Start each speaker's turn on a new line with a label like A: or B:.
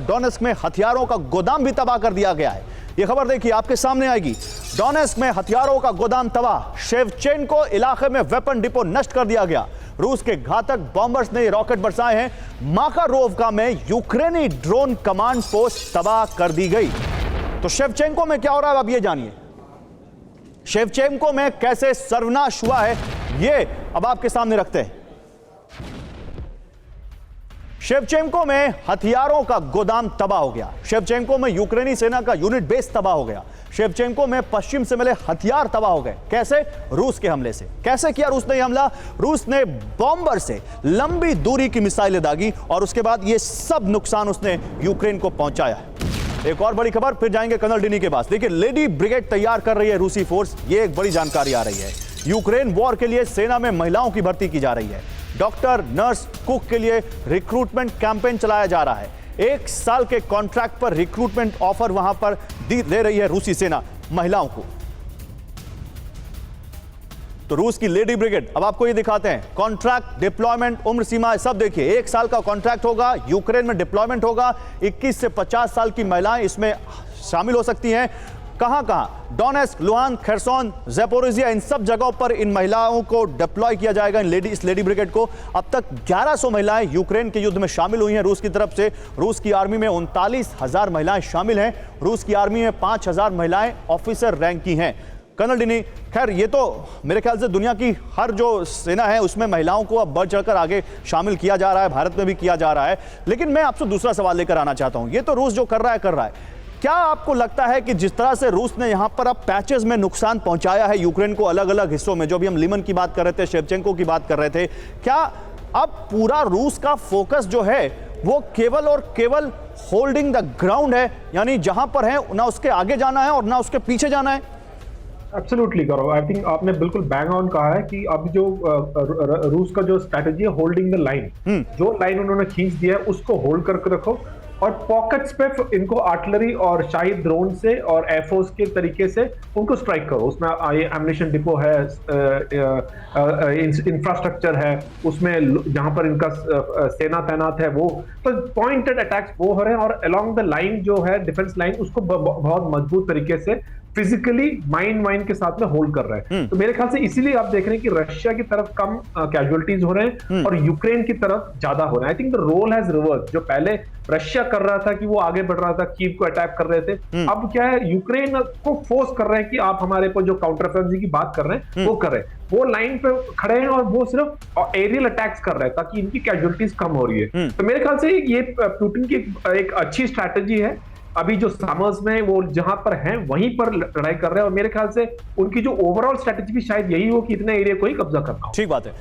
A: Donetsk में हथियारों का गोदाम भी तबाह कर दिया गया है। यह खबर देखिए, आपके सामने आएगी। डोनेस्क में हथियारों का गोदाम तबाह, शेवचेंको इलाके में वेपन डिपो नष्ट कर दिया गया। रूस के घातक बॉम्बर्स ने रॉकेट बरसाए हैं। माकारोवका में यूक्रेनी ड्रोन कमांड पोस्ट तबाह कर दी गई। तो शेवचेंको में क्या हो रहा है, अब ये जानिए। शेवचेंको में कैसे सर्वनाश हुआ है, ये अब आपके सामने रखते हैं। शेवचेंको में हथियारों का गोदाम तबाह हो गया। शेवचेंको में यूक्रेनी सेना का यूनिट बेस तबाह हो गया। शेवचेंको में पश्चिम से मिले हथियार तबाह हो गए। कैसे? रूस के हमले से। कैसे किया रूस ने यह हमला? रूस ने बॉम्बर से लंबी दूरी की मिसाइलें दागी और उसके बाद यह सब नुकसान उसने यूक्रेन को पहुंचाया। एक और बड़ी खबर, फिर जाएंगे कर्नल डिनी के पास। देखिए, लेडी ब्रिगेड तैयार कर रही है रूसी फोर्स, ये एक बड़ी जानकारी आ रही है। यूक्रेन वॉर के लिए सेना में महिलाओं की भर्ती की जा रही है। डॉक्टर, नर्स, कुक के लिए रिक्रूटमेंट कैंपेन चलाया जा रहा है। 1 साल के कॉन्ट्रैक्ट पर रिक्रूटमेंट ऑफर वहां पर दे रही है रूसी सेना महिलाओं को। तो रूस की लेडी ब्रिगेड, अब आपको ये दिखाते हैं। कॉन्ट्रैक्ट, डिप्लॉयमेंट, उम्र सीमा सब देखिए। 1 साल का कॉन्ट्रैक्ट होगा, यूक्रेन में डिप्लॉयमेंट होगा। 21 से 50 साल की महिलाएं इसमें शामिल हो सकती हैं। कहां कहां? डोनेस्क, लुहान, खेरसोन, ज़ैपोरिज़िया, इन सब जगहों पर इन महिलाओं को डिप्लॉय किया जाएगा, इस लेडी ब्रिगेड को। अब तक 1100 महिलाएं यूक्रेन के युद्ध में शामिल हुई हैं रूस की तरफ से। रूस की आर्मी में 39,000 महिलाएं शामिल हैं। रूस की आर्मी में 5,000 महिलाएं ऑफिसर रैंक की हैं। कर्नल डिनी, खैर ये तो मेरे ख्याल से दुनिया की हर जो सेना है उसमें महिलाओं को अब बढ़ चढ़कर आगे शामिल किया जा रहा है, भारत में भी किया जा रहा है। लेकिन मैं आपसे दूसरा सवाल लेकर आना चाहता हूं। ये तो रूस जो कर रहा है। क्या आपको लगता है कि जिस तरह से रूस ने यहां पर अब पैचेस में नुकसान पहुंचाया है यूक्रेन को अलग अलग हिस्सों में, जो भी हम लिमन की बात कर रहे थे, शेवचेंको की बात कर रहे थे, क्या अब पूरा रूस का फोकस जो है वो केवल और केवल होल्डिंग द ग्राउंड है, यानी जहां पर है ना उसके आगे जाना है और ना उसके पीछे जाना है?
B: एब्सोल्युटली गौरव, आई थिंक आपने बिल्कुल बैंग ऑन कहा है कि अब जो रूस का जो स्ट्रैटेजी है, होल्डिंग द लाइन, जो लाइन उन्होंने खींच दिया है उसको होल्ड करके रखो और पॉकेट्स पे इनको आर्टिलरी और शाही ड्रोन से और एयरफोर्स के तरीके से उनको स्ट्राइक करो। उसमें एम्युनिशन डिपो है, इंफ्रास्ट्रक्चर है, उसमें जहां पर इनका सेना तैनात है वो, तो पॉइंटेड अटैक्स वो हो रहे हैं। और अलोंग द लाइन जो है डिफेंस लाइन, उसको बहुत मजबूत तरीके से फिजिकली माइन के साथ में होल्ड कर रहे हैं। तो मेरे ख्याल से इसीलिए आप देख रहे हैं कि रशिया की तरफ कम कैजुअलिटीज हो रहे हैं और यूक्रेन की तरफ ज्यादा हो रहे हैं। I think the role has reverse. जो पहले रशिया कर रहा था कि वो आगे बढ़ रहा था, कीव को अटैक कर रहे थे, अब क्या है, यूक्रेन को फोर्स कर रहे हैं कि आप हमारे पर जो काउंटर ऑफेंसिव की बात कर रहे हैं वो कर रहे हैं। वो लाइन पे खड़े हैं और वो सिर्फ एरियल अटैक्स कर रहे हैं ताकि इनकी कैजुअलिटीज कम हो रही है। तो मेरे ख्याल से ये पुतिन की एक अच्छी स्ट्रैटेजी है। अभी जो समर्स में वो जहां पर हैं वहीं पर लड़ाई कर रहे हैं और मेरे ख्याल से उनकी जो ओवरऑल स्ट्रैटेजी भी शायद यही हो कि इतने एरिया को ही कब्जा करना हो।
A: ठीक बात है।